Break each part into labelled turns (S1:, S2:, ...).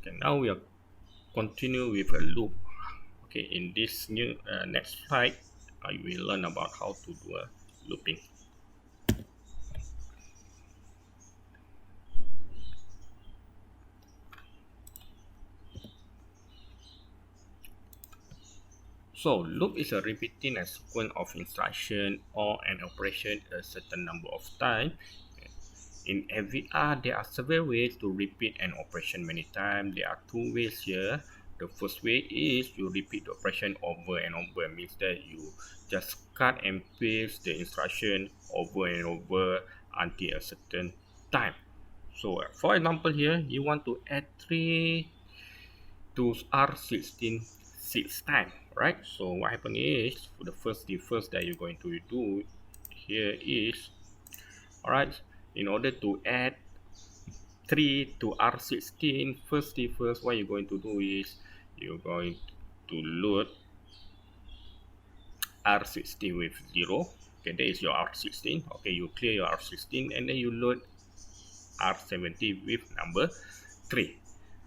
S1: Okay, now we are continue with a loop. Okay, in this new next slide, I will learn about how to do a looping. So, loop is a repeating a sequence of instruction or an operation a certain number of times. In FVR, there are several ways to repeat an operation many times. There are two ways here. The first way is you repeat the operation over and over. Means that you just cut and paste the instruction over and over until a certain time. So, for example, here you want to add 3 to R16 6 times, right? So what happens is, for the first that you're going to do here is, all right, in order to add 3 to R16, first, what you're going to do is you're going to load R16 with 0. Okay, that is your R16. Okay, you clear your R16 and then you load R70 with number 3.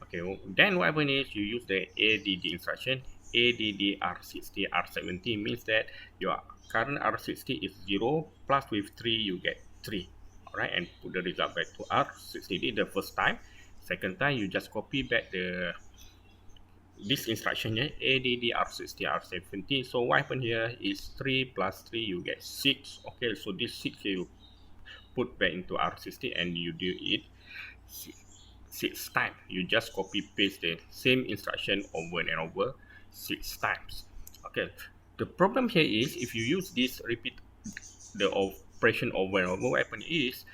S1: Okay, then what happens is you use the ADD instruction. ADD R60 R70 means that your current R60 is 0 plus with 3 you get 3. Alright, and put the result back to R60 the first time. Second time you just copy back this instruction here, ADD R60 R70. So what happens here is 3 plus 3 you get 6. Okay, so this 6 you put back into R60 and you do it 6 times. You just copy paste the same instruction over and over 6 times. Okay, the problem here is if you use this repeat the operation over and over, what happens is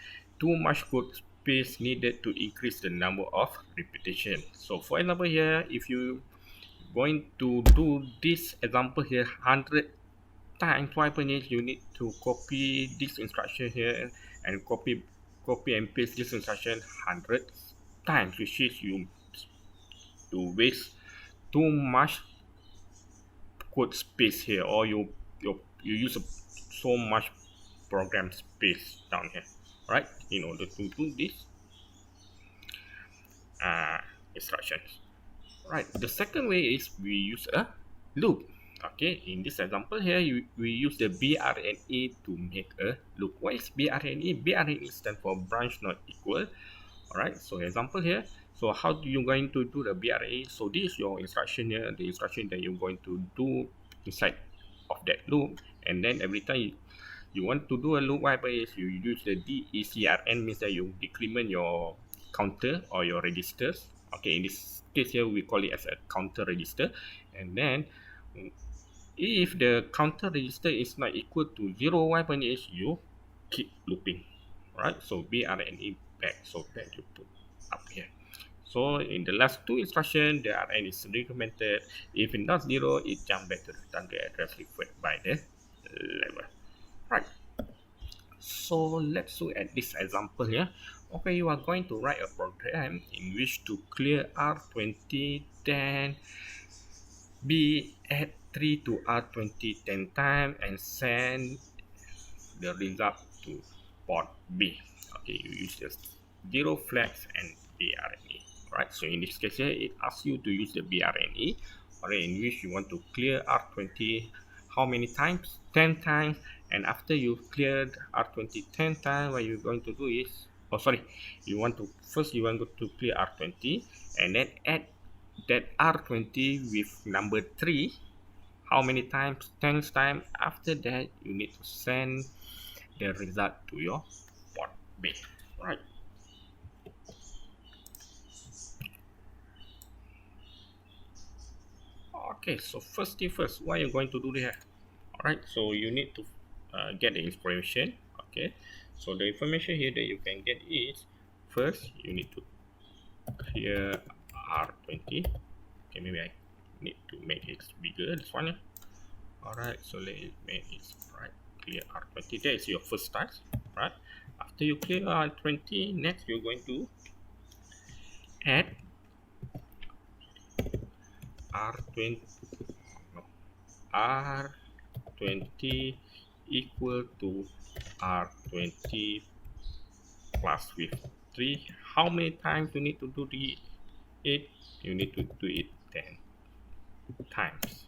S1: too much code space needed to increase the number of repetition. So for example here, if you going to do this example here 100 times, what happens is you need to copy this instruction here and copy and paste this instruction 100 times, which is you to waste too much code space here, or you use so much program space down here, right, in order to do this instructions. Right, the second way is we use a loop. Okay, in this example here, we use the BRNE to make a loop. What is BRNE? BRNE stands for branch not equal. Alright, so example here. So how do you going to do the BRNE? So this is your instruction here, the instruction that you're going to do inside of that loop. And then every time you want to do a loop, what happens is you use the DECRN, means that you decrement your counter or your registers. Okay, in this case here we call it as a counter register. And then if the counter register is not equal to 0, what happens is you keep looping, right? So BRNE back, so that you put up here. So in the last two instructions, the RN is decremented. If it not 0, it jump back to the target address referred by the level. Right. So let's look at this example here. Okay, you are going to write a program in which to clear R20, then B add 3 to R20 10 times and send the result to port B. Okay, you use the 0 flags and BRNE. Right, so in this case here, it asks you to use the BRNE, alright, in which you want to clear R20 how many times? 10 times. And after you've cleared R20 10 times, what you're going to do is, you want to clear R20 and then add that R20 with number 3. How many times? 10 times. After that, you need to send the result to your port B. Right. Okay, so first thing first, what are you going to do here? Alright, so you need to get the information. Okay, so the information here that you can get is, first you need to clear R20. Okay, maybe I need to make it bigger, this one. Alright, so let it make it right. Clear R20, that is your first task, right? After you clear R20, next you're going to add R20 equal to R20 plus with 3. How many times you need to do 8, you need to do it 10 times.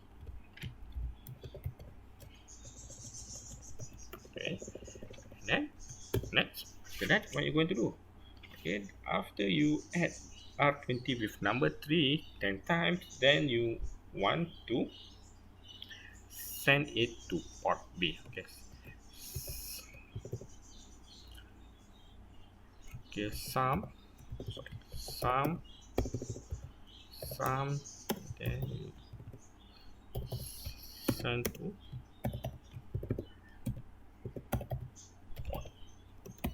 S1: Okay, and then next, after that, what you're going to do? Okay, after you add R20 with number 3 10 times, then you want to send it to port B. Okay, okay, sum, then you send to port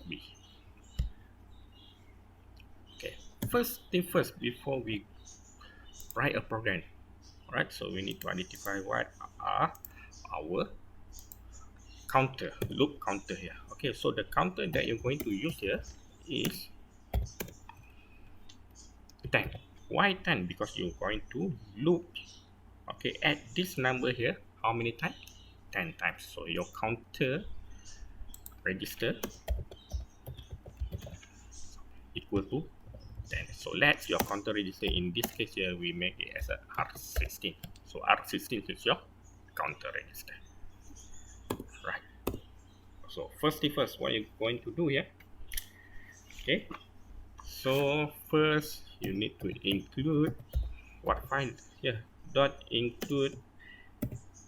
S1: B. Okay, first thing first, before we write a program, alright, so we need to identify what are our loop counter here. Okay, so the counter that you're going to use here is 10. Why 10? Because you're going to loop, okay, at this number here, how many times? 10 times. So your counter register equal to 10. So let's your counter register, in this case here, we make it as a R16. So R16 is your counter register. Right. So first thing first, what you're going to do here? Okay. So first you need to include what file here? Dot include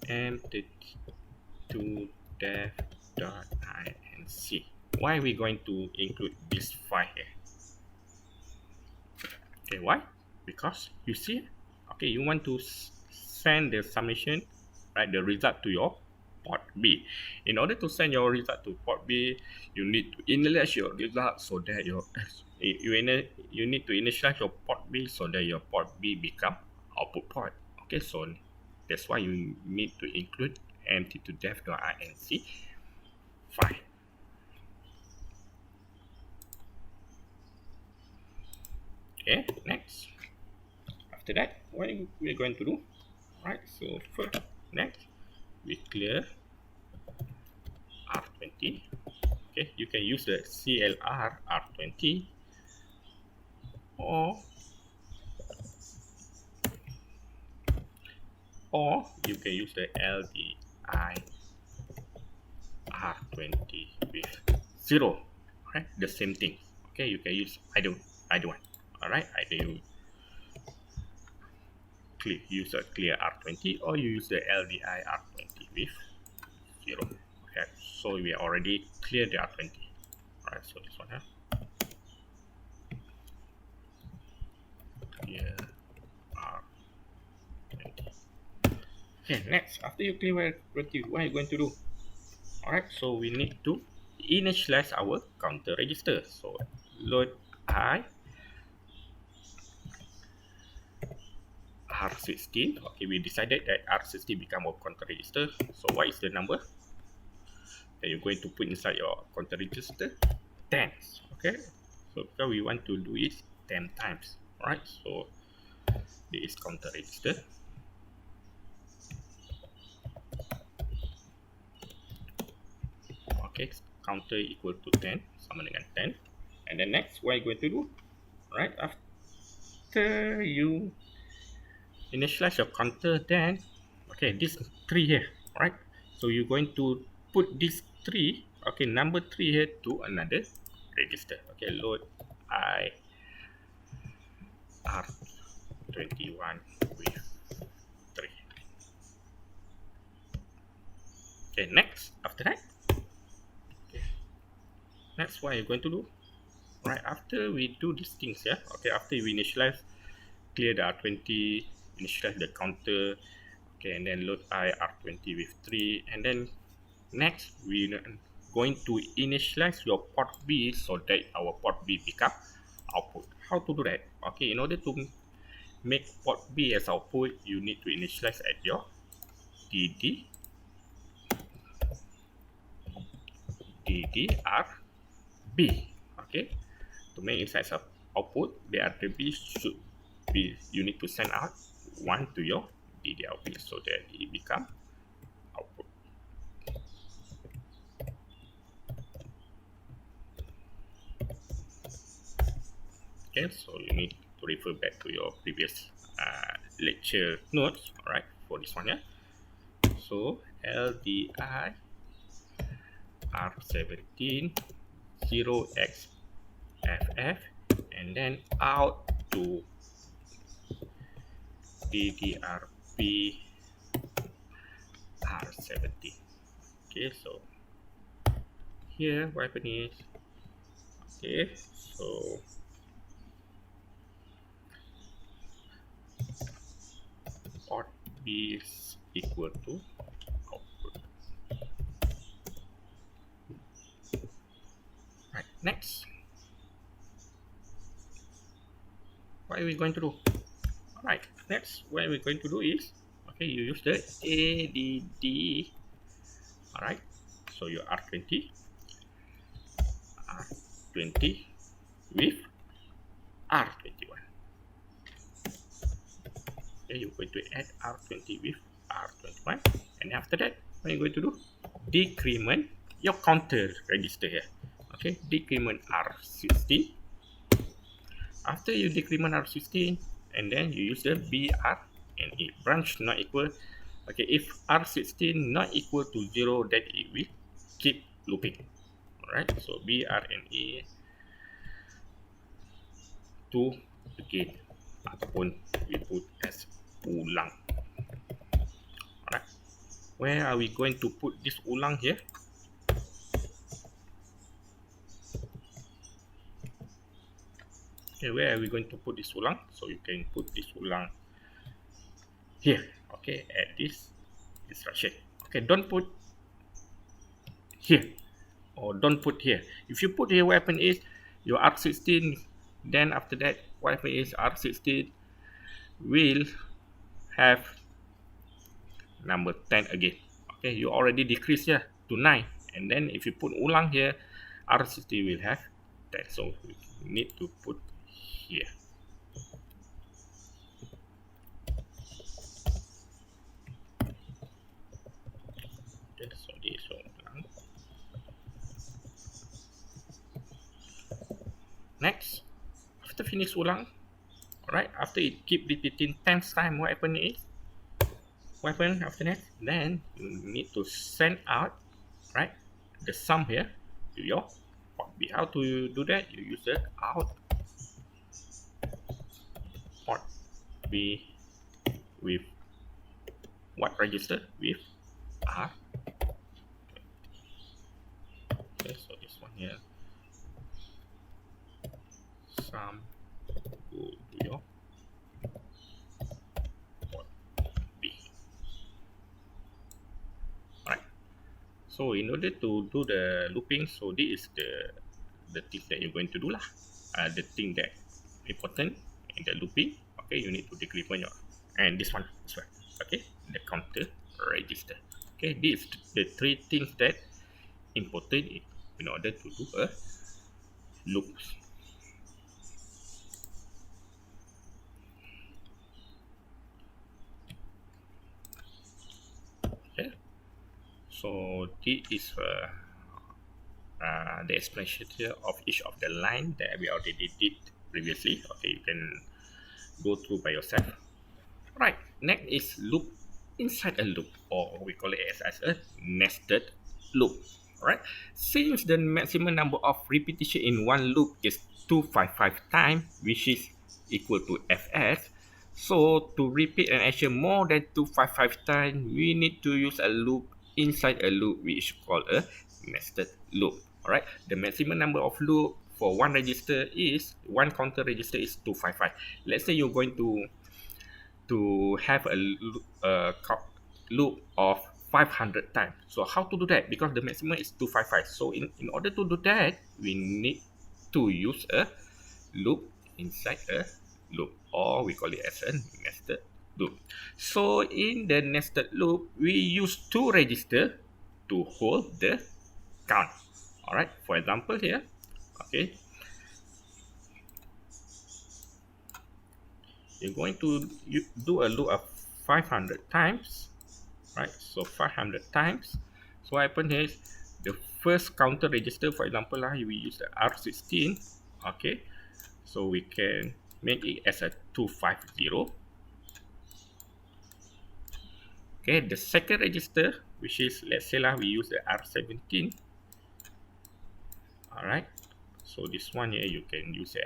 S1: m32 dev.inc. Why are we going to include this file here? Okay, why? Because you see, okay, you want to send the summation, right, the result to your port B. In order to send your result to port B, you need to initialize your result so that you need to initialize your port B so that your port B become output port. Okay, so that's why you need to include m32dev.inc file. Okay, next. After that, what we're going to do? Right, so first, next, we clear R20. Okay, you can use the CLR R20 or you can use the LDI R20 with 0. Right, the same thing. Okay, you can use either one. All right, either you use a clear R20 or you use the LDI R20 with 0. Okay, so we already cleared the R20. All right, so this one here. Clear R20. Okay, next, after you clear R20, what are you going to do? Alright, so we need to initialize our counter register. So load I R16. Okay, we decided that R16 become our counter register. So what is the number that you're going to put inside your counter register? 10. Okay, so because we want to do it 10 times. Alright, so this is counter register. Okay, counter equal to 10, sama dengan 10. And then next, what are you going to do? Right, after you initialize your counter, then okay, this 3 here, right? So you're going to put this 3, okay, number 3 here to another register. Okay, load I R21 with 3. Okay, next, after that, okay, next what you're going to do? Right, after we do these things here, okay, after we initialize, clear the R20, initialize the counter, okay, and then load I R20 with 3, and then next we're going to initialize your port B so that our port B become output. How to do that? Okay, in order to make port B as output, you need to initialize at your DDRB. Okay, to make it as a output, the RB should be, you need to send out 1 to your DDRB so that it become output. Okay, so you need to to refer back to your previous lecture notes. All right, for this one, yeah. So LDI R17 0xFF, and then out to DDRP R17. Okay, so here what happened is, okay, so port B is equal to output. Right, next, what are we going to do? Alright, next what we're going to do is, okay, you use the ADD. Alright, so your R20 with R21. Okay, you're going to add R20 with R21, and after that, what are you going to do? Decrement your counter register here. Okay, decrement R16. After you decrement R16, and then you use the BRNE, branch not equal. Okay, if R16 not equal to 0, then it will keep looping. Alright, so BRNE 2 again, ataupun we put as ulang. Alright, where are we going to put this ulang here? Okay, where are we going to put this ulang? So you can put this ulang here. Okay, at this instruction. Okay, don't put here or don't put here. If you put here, what happen is your R16, then after that what happen is R16 will have number 10 again. Okay, you already decrease here to 9, and then if you put ulang here, R16 will have 10, so we need to put here. Okay, so this ulang. Next, after finish ulang, alright, after it keep repeating 10 times, what happen is, what happen after that? Then you need to send out, right, the sum here to your port B. How to do that? You use the out port B with what register? With R. Okay, so this one here, sum go to your port B. Alright. So in order to do the looping, so this is the thing that you're going to do lah. The thing that important in the looping. Okay, you need to decrement your, and this one as well. Okay, the counter register. Okay, these the three things that important in order to do a loop. Okay, so this is the explanation of each of the line that we already did previously. Okay, you can go through by yourself. Right, next is loop inside a loop, or we call it as a nested loop. Alright, since the maximum number of repetition in one loop is 255 times, which is equal to Fs, so to repeat an action more than 255 times, we need to use a loop inside a loop, which is called a nested loop. Alright, the maximum number of loop for one register is, one counter register is 255. Let's say you're going to have a loop of 500 times. So how to do that? Because the maximum is 255. So in order to do that, we need to use a loop inside a loop, or we call it as a nested loop. So in the nested loop, we use two registers to hold the count. Alright, for example here, okay, you're going to do a loop of 500 times, right? So 500 times. So what happens here is the first counter register, for example, we use the R16. Okay, so we can make it as a 250. Okay, the second register, which is, let's say we use the R17. All right, so this one here you can use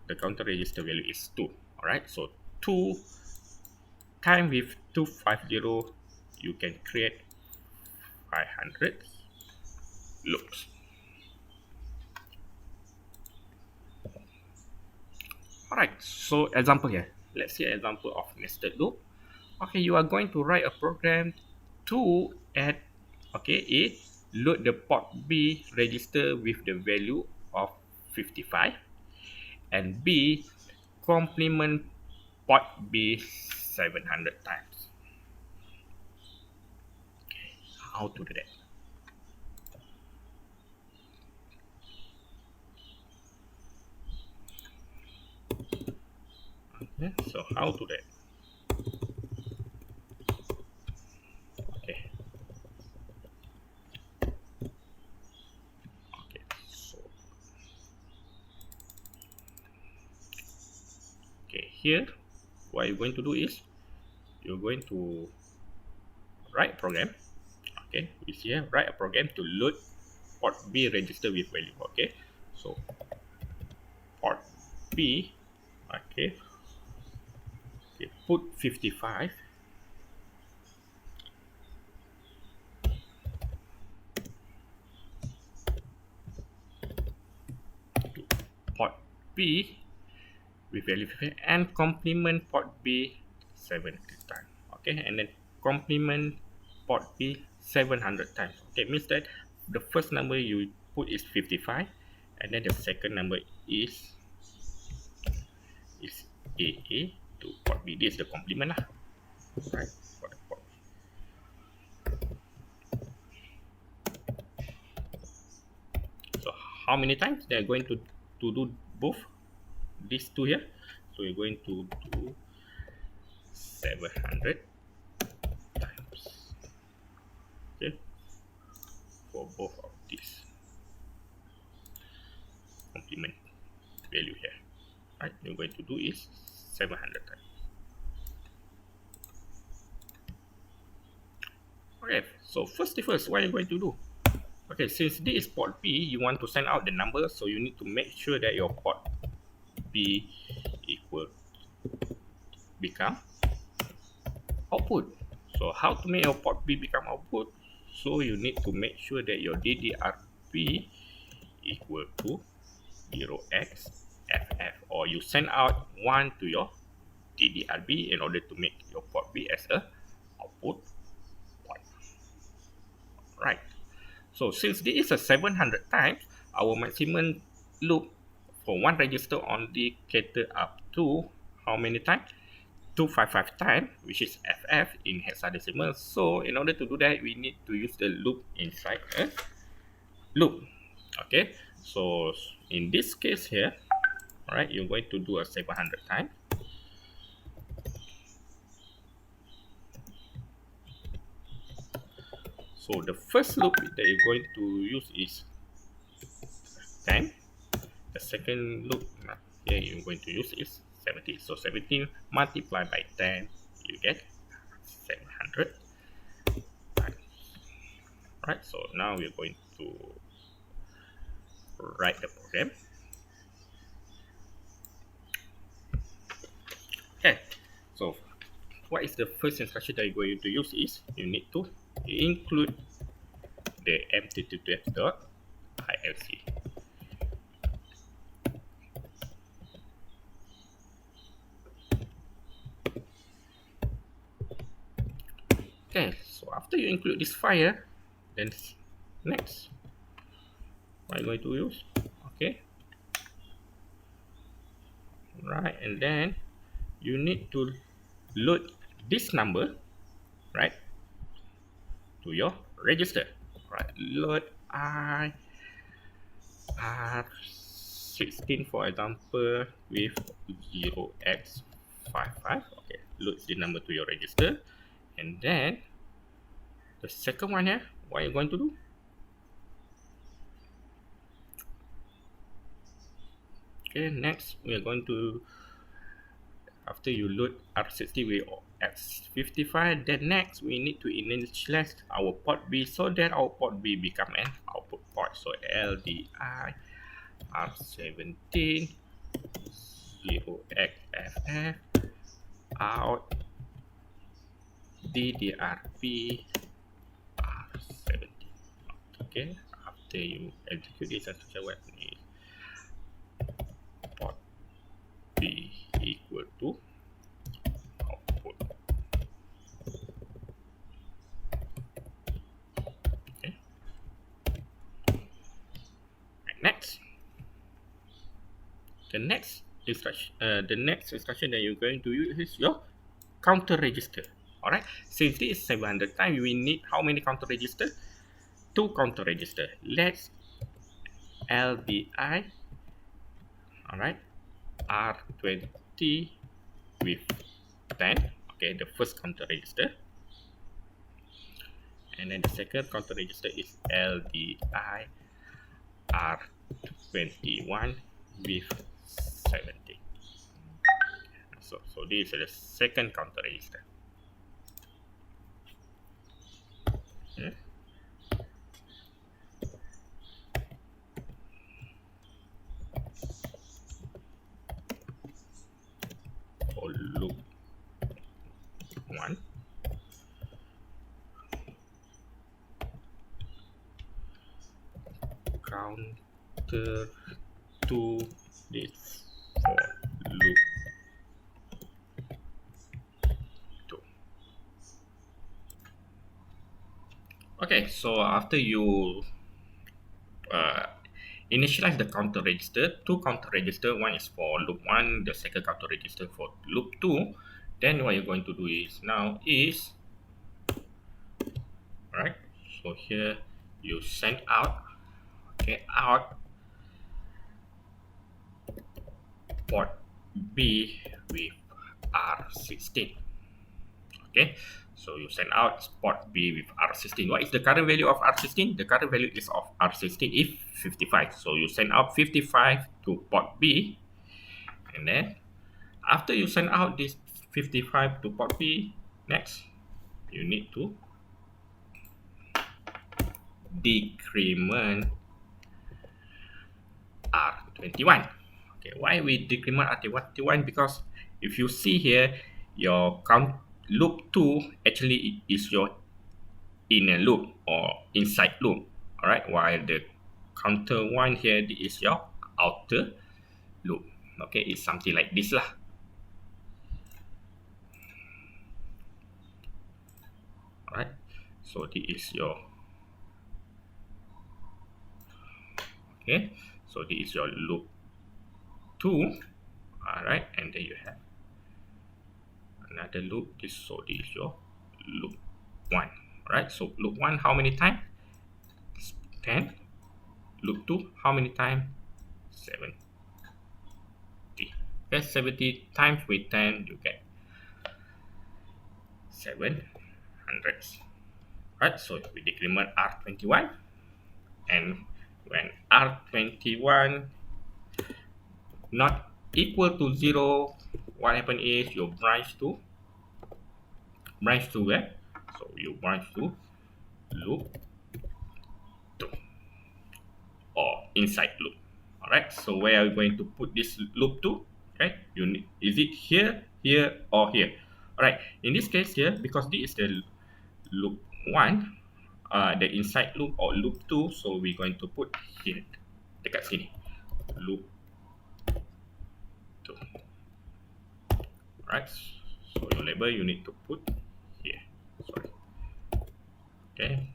S1: the counter register value is 2. All right, so 2 times with 250, you can create 500 loops. All right, so example here. Let's see an example of nested loop. Okay, you are going to write a program to add, okay, A, load the port B register with the value of 55, and B, complement port B 700 times. Okay, how to do that? Okay, so how to do that? Okay. Okay, so okay, here what you're going to do is you're going to write a program. Okay, we see here, write a program to load port B register with value. Okay, so port B, okay, put 55. To port B with value 55 and complement port B 70 times. Okay, and then complement port B 700 times. Okay, means that the first number you put is 55, and then the second number is AA to port B. This is the complement lah, right? For the port. So how many times they are going to do both these two here? So you're going to do 700 times. Okay, for both of these complement value here. Right, you're going to do is 700 times. Okay, so first, what are you going to do? Okay, since this is port B, you want to send out the number, so you need to make sure that your port B equal become output. So how to make your port B become output? So you need to make sure that your DDR-B equal to 0xFF, or you send out 1 to your DDR-B in order to make your port B as a output port. Right. So since this is a 700 times, our maximum loop for one register only cater up to how many times? 255 times, which is FF in hexadecimal. So in order to do that, we need to use the loop inside a loop. Okay, so in this case here, all right, you're going to do a 700 times. So the first loop that you're going to use is 10. The second loop here you're going to use is 70. So 70 multiplied by 10, you get 700 times. Right, so now we're going to write the program. Okay, so what is the first instruction that you're going to use is you need to include the mttf.ilc. Okay, so after you include this file, then next, what are you going to use? Okay, right, and then you need to load this number, right, to your register. Right, load R16 for example with 0x55. Okay, load the number to your register, and then the second one here, what are you going to do? Okay, next we are going to, after you load R60 we at 55, then next we need to initialize our port B so that our port B become an output port. So LDI R17 0xFF out DDRP R17. Okay, after you execute this instruction, what is port B equal to output. Okay, and next, the next instruction that you're going to use is your counter register. All right, since this is 700 times, we need how many counter register? 2 counter register. Let's LDI, all right, R20 with 10. Okay, the first counter register, and then the second counter register is LDI R21 with 70. So this is the second counter register. Okay. For loop 1, counter 2 is for loop 2. Okay, so after you initialize the counter register, 2 counter register, one is for loop 1, the second counter register for loop 2, then what you're going to do is now is, right, so here you send out, okay, out port B with R16. Okay, so you send out port B with R16. What is the current value of R16? The current value is of R16 is 55. So you send out 55 to port B, and then after you send out this 55 to port B, next you need to decrement R21. Okay, why we decrement R21? Because if you see here, your count loop 2 actually is your inner loop or inside loop. All right, while the counter 1 here is your outer loop. Okay, it's something like this lah. All right, so this is your, okay, so this is your loop 2. All right, and then you have another loop. This is your loop 1. All right, so loop 1 how many times? 10. Loop 2 how many times? 70. Okay, 70 times with 10 you get 700. Right, so we decrement R21, and when R21 not equal to 0, what happen is you branch to where? So you branch to loop 2 or inside loop. All right, so where are you going to put this loop 2? Okay, you need, is it here, here, or here? All right, in this case here, because this is the loop 1, the inside loop or loop 2, so we're going to put here dekat sini, loop 2. Right, so your label you need to put here. Sorry. Okay,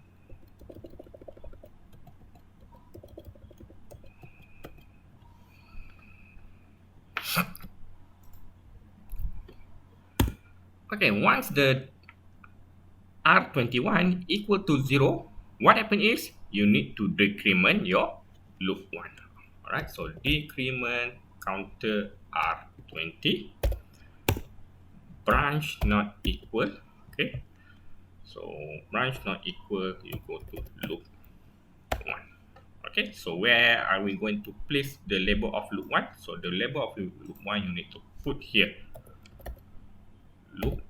S1: okay, once the R21 equal to 0, what happen is you need to decrement your loop 1. Alright, so decrement counter R20, branch not equal. Okay, so branch not equal, you go to loop 1. Okay, so where are we going to place the label of loop 1? So the label of loop 1 you need to put here. Loop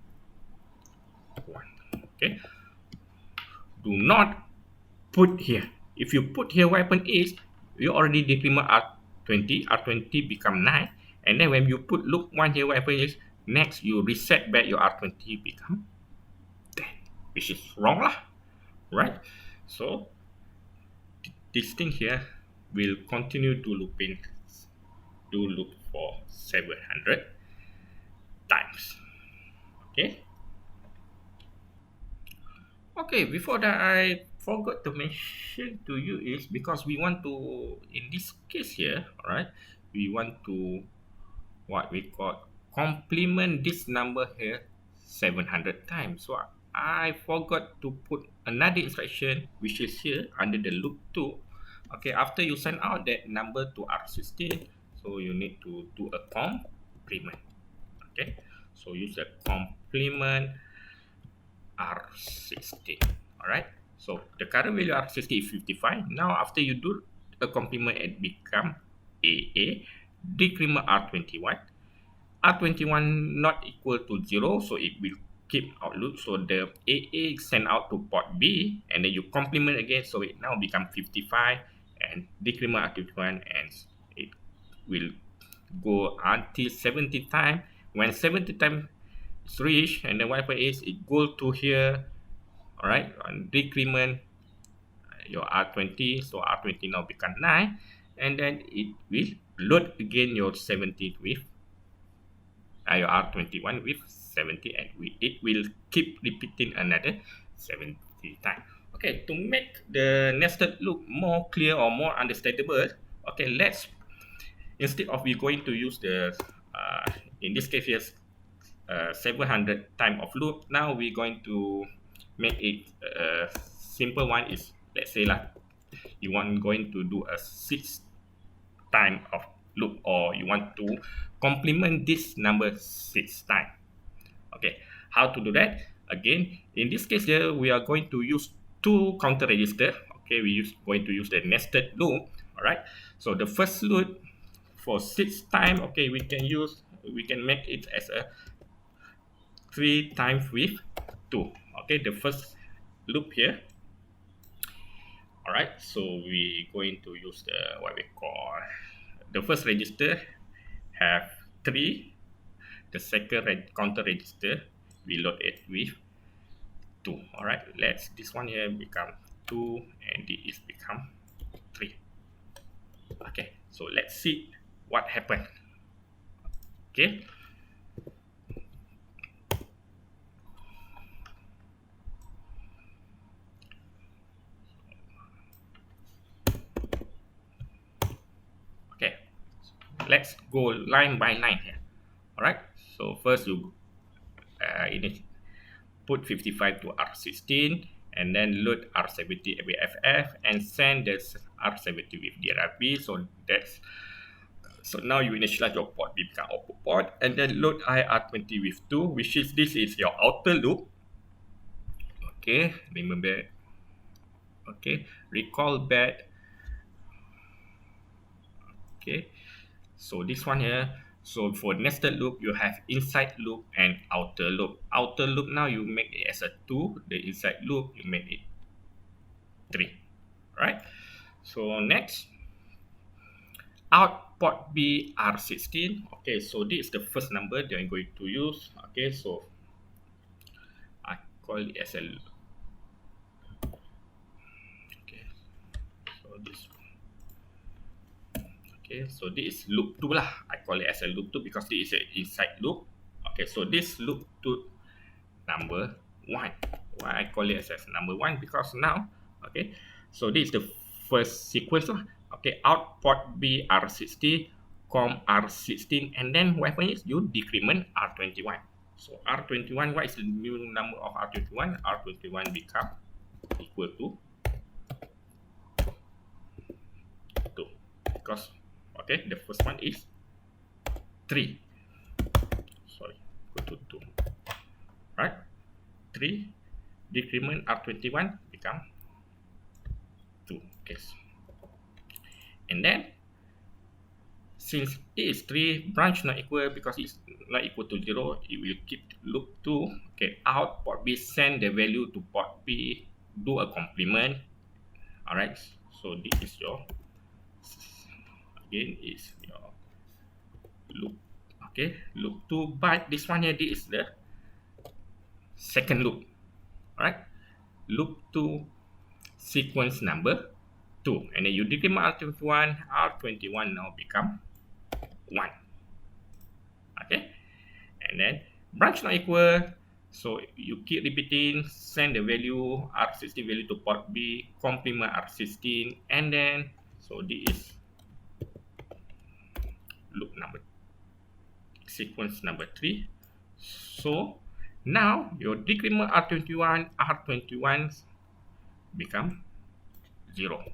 S1: 1. Okay. Do not put here. If you put here, what happen is you already decrement R20, R20 become 9, and then when you put loop 1 here, what happen is next you reset back your R20 become 10, which is wrong lah, right? So this thing here will continue to loop for 700 times. Okay. Okay, before that I forgot to mention to you is because we want to, in this case here, alright, we want to what we call complement this number here 700 times. So I forgot to put another instruction which is here under the loop 2. Okay, after you send out that number to R16, so you need to do a complement. Okay, so use the complement R16. Alright, so the current value R16 is 55. Now after you do a complement, it become AA, decrement R21. R21 not equal to 0, so it will keep out loop. So the AA send out to port B, and then you complement again, so it now become 55 and decrement R21, and it will go until 70 times. When 70 times is reached, and then what happens is it go to here, all right, on decrement your R20, so R20 now become 9, and then it will load again your 70 with your R21 with 70, and it will keep repeating another 70 times. Okay, to make the nested loop more clear or more understandable, okay, let's, instead of we going to use the in this case here 700 time of loop, now we're going to make it a simple one. Is, let's say like you want going to do a 6 time of loop, or you want to complement this number 6 times. Okay, how to do that? Again, in this case here, we are going to use 2 counter register. Okay, going to use the nested loop. All right, so the first loop for 6 time, okay, we can make it as a 3 times with 2. Okay, the first loop here. All right, so we going to use the what we call the first register have 3. The second counter register we load it with 2. All right, let's, this one here become 2, and this become 3. Okay, so let's see what happened. Okay, let's go line by line here. All right, so first you put 55 to R16, and then load R70 with FF and send this R70 with DRB. So that's, so now you initialize your port B become output port, and then load IR20 with 2, which is, this is your outer loop. Okay, remember, okay, recall back. Okay, so this one here, so for nested loop you have inside loop and outer loop. Outer loop now you make it as a 2, the inside loop you make it 3. Right, so next, out port B R16. Okay, so this is the first number that I'm going to use. Okay, so I call it as a, okay, so this, okay, so this is loop 2 lah. I call it as a loop 2 because this is an inside loop. Okay, so this loop 2 number 1. Why I call it as number 1? Because now, okay, so this is the first sequence lah. Okay, out port B R60, com R16, and then what happens is you decrement R21. So R21, what is the new number of R21? R21 become equal to 2, because, okay, the first one is 3. Sorry, equal to 2. Right? 3 decrement R21 become 2. Okay. And then since it is 3, branch not equal, because it's not equal to 0, it will keep loop 2. Okay, out port B, send the value to port B, do a complement. Alright, so this is your, again, is your loop. Okay, loop 2, but this one here, this is the second loop. Alright, loop 2 sequence number 2, and then you decrement R21 now become 1. Okay, and then branch not equal, so you keep repeating, send the value R16 value to port B, complement R16, and then so this is loop number sequence number 3. So now your decrement R21 become 0.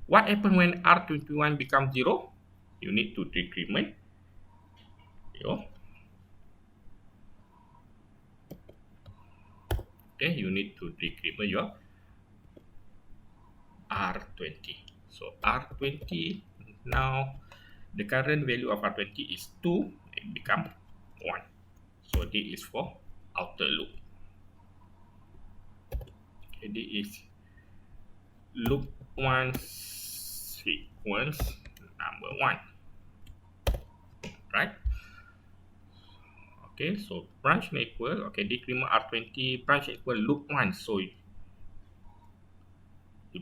S1: What happens when R21 becomes 0? You need to decrement your, okay, you need to decrement your R20. So R20, now the current value of R20 is 2, it becomes 1. So this is for outer loop. Okay, this is loop 1 sequence number 1. Right? Okay, so branch not equal, okay, decrement R20, branch equal loop 1. So you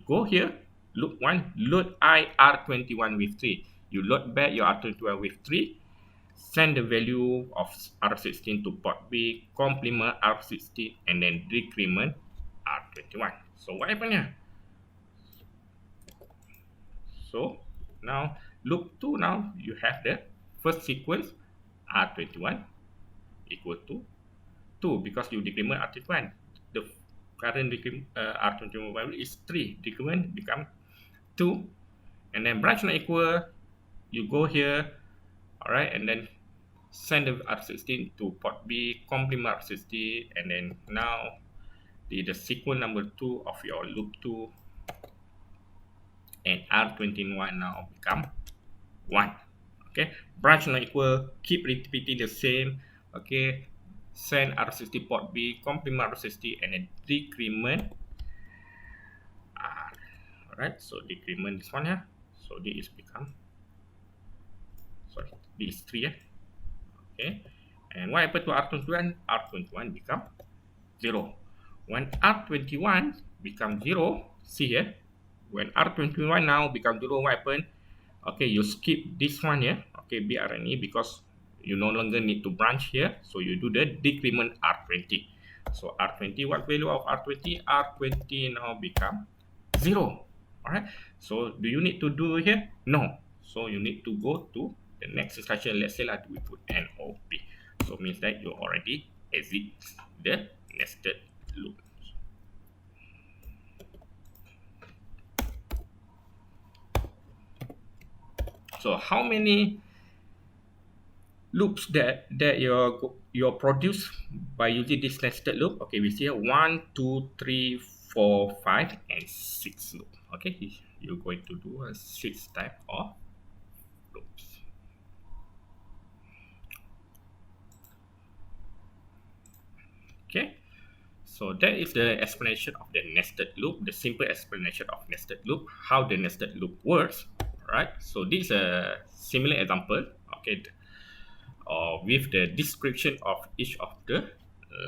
S1: go here, loop 1, load I R21 with 3. You load back your R21 with 3, send the value of R16 to port B, complement R16, and then decrement R21. So what happened here? So now loop 2, now you have the first sequence R21 equal to 2, because you decrement R21. The current R21 value is 3, decrement become 2, and then branch not equal, you go here, alright, and then send the R16 to port B, complement R16, and then now the sequence number 2 of your loop 2 and R21 now become 1. Okay, branch not equal, keep repeating the same. Okay, send R60 port B, complement R60, and then decrement R. Alright, so decrement this one here. So this is become, sorry, this is 3. Okay, and what happened to R21? R21 become 0. When R21 become 0, see here, when R21 now become 0, what happened? Okay, you skip this one here, okay, BRNE, because you no longer need to branch here, so you do the decrement R20. So R20, what value of R20? R20 now become 0. Alright, so do you need to do here? No. So you need to go to the next instruction. Let's say like we put NOP. So means that you already exit the nested loop. So how many loops that you're produce by using this nested loop? Okay, we see here 1, 2, 3, 4, 5, and 6 loop. Okay, you're going to do a 6 type of loops. Okay, so that is the explanation of the nested loop, the simple explanation of nested loop, how the nested loop works. Right, so this is a similar example, okay, with the description of each of the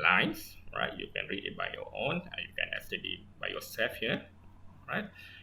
S1: lines. Right, you can read it by your own, and you can study it by yourself here. Right,